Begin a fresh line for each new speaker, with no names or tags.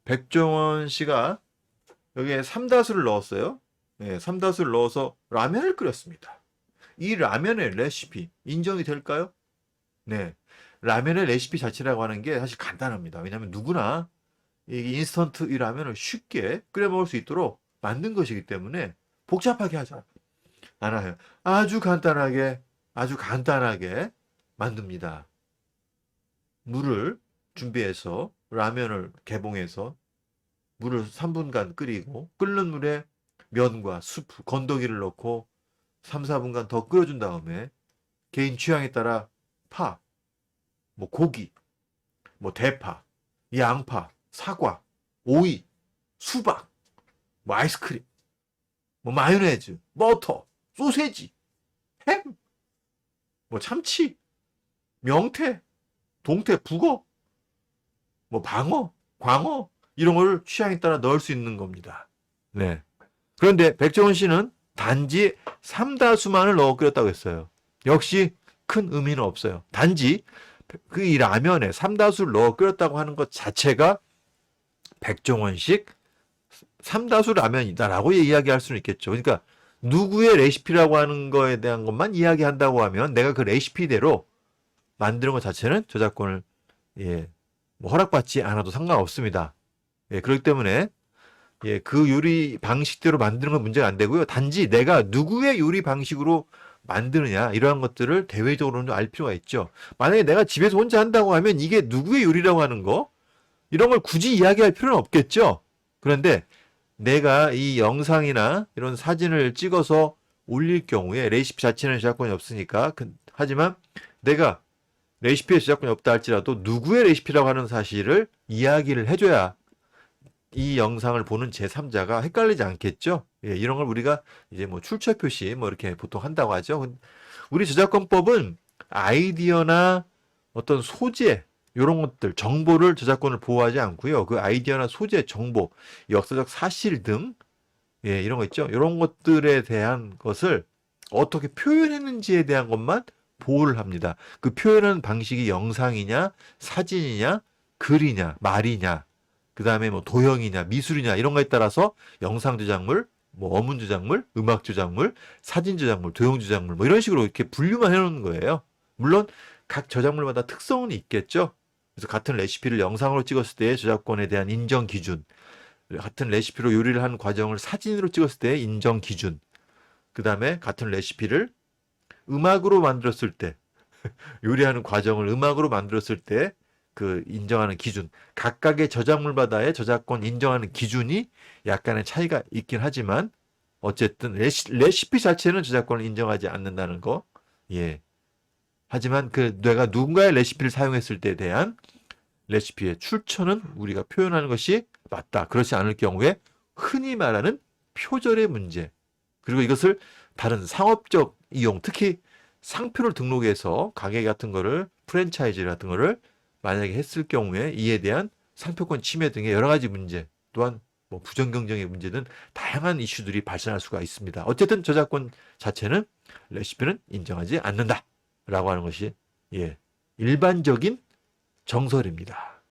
백종원 씨가 여기에 삼다수를 넣었어요. 네, 삼다수를 넣어서 라면을 끓였습니다. 이 라면의 레시피 인정이 될까요? 네. 라면의 레시피 자체라고 하는 게 사실 간단합니다. 왜냐하면 누구나 이 인스턴트 이 라면을 쉽게 끓여 먹을 수 있도록 만든 것이기 때문에 복잡하게 하지 않아요. 아주 간단하게 만듭니다. 물을 준비해서 라면을 개봉해서 물을 3분간 끓이고 끓는 물에 면과 수프, 건더기를 넣고 3, 4분간 더 끓여준 다음에 개인 취향에 따라 파, 뭐 고기, 뭐 대파, 양파, 사과, 오이, 수박, 뭐 아이스크림, 뭐 마요네즈, 버터, 소세지, 햄, 뭐 참치, 명태, 동태, 북어, 뭐 방어, 광어 이런 걸 취향에 따라 넣을 수 있는 겁니다. 네. 그런데 백종원 씨는 단지 삼다수만을 넣어 끓였다고 했어요. 역시 큰 의미는 없어요. 단지 그 이 라면에 삼다수를 넣어 끓였다고 하는 것 자체가 백종원식 삼다수 라면이다라고 이야기할 수는 있겠죠. 그러니까 누구의 레시피라고 하는 거에 대한 것만 이야기한다고 하면 내가 그 레시피대로 만드는 것 자체는 저작권을 예, 뭐 허락받지 않아도 상관없습니다. 예, 그렇기 때문에 그 요리 방식대로 만드는 건 문제가 안 되고요. 단지 내가 누구의 요리 방식으로 만드느냐 이러한 것들을 대외적으로는 알 필요가 있죠. 만약에 내가 집에서 혼자 한다고 하면 이게 누구의 요리라고 하는 거 이런 걸 굳이 이야기할 필요는 없겠죠. 그런데 내가 이 영상이나 이런 사진을 찍어서 올릴 경우에 레시피 자체는 저작권이 없으니까 하지만 내가 레시피에 저작권이 없다 할지라도 누구의 레시피라고 하는 사실을 이야기를 해줘야 이 영상을 보는 제3자가 헷갈리지 않겠죠? 예, 이런 걸 우리가 이제 뭐 출처 표시 뭐 이렇게 보통 한다고 하죠. 우리 저작권법은 아이디어나 어떤 소재 이런 것들 정보를 저작권을 보호하지 않고요. 그 아이디어나 소재, 정보, 역사적 사실 등 예, 이런 거 있죠. 이런 것들에 대한 것을 어떻게 표현했는지에 대한 것만 보호를 합니다. 그 표현하는 방식이 영상이냐, 사진이냐, 글이냐, 말이냐, 그 다음에 뭐 도형이냐, 미술이냐 이런 거에 따라서 영상 저작물, 뭐 어문 저작물, 음악 저작물, 사진 저작물, 도형 저작물 뭐 이런 식으로 이렇게 분류만 해놓는 거예요. 물론 각 저작물마다 특성은 있겠죠. 그래서 같은 레시피를 영상으로 찍었을 때의 저작권에 대한 인정 기준, 같은 레시피로 요리를 한 과정을 사진으로 찍었을 때의 인정 기준, 그 다음에 같은 레시피를 음악으로 만들었을 때, 요리하는 과정을 음악으로 만들었을 때 그 인정하는 기준, 각각의 저작물마다의 저작권 인정하는 기준이 약간의 차이가 있긴 하지만 어쨌든 레시피 자체는 저작권을 인정하지 않는다는 거. 예. 하지만 그 내가 누군가의 레시피를 사용했을 때에 대한 레시피의 출처는 우리가 표현하는 것이 맞다. 그렇지 않을 경우에 흔히 말하는 표절의 문제. 그리고 이것을 다른 상업적 이용, 특히 상표를 등록해서 가게 같은 거를 프랜차이즈 같은 거를 만약에 했을 경우에 이에 대한 상표권 침해 등의 여러 가지 문제, 또한 뭐 부정경쟁의 문제 등 다양한 이슈들이 발생할 수가 있습니다. 어쨌든 저작권 자체는 레시피는 인정하지 않는다라고 하는 것이 예, 일반적인 정설입니다.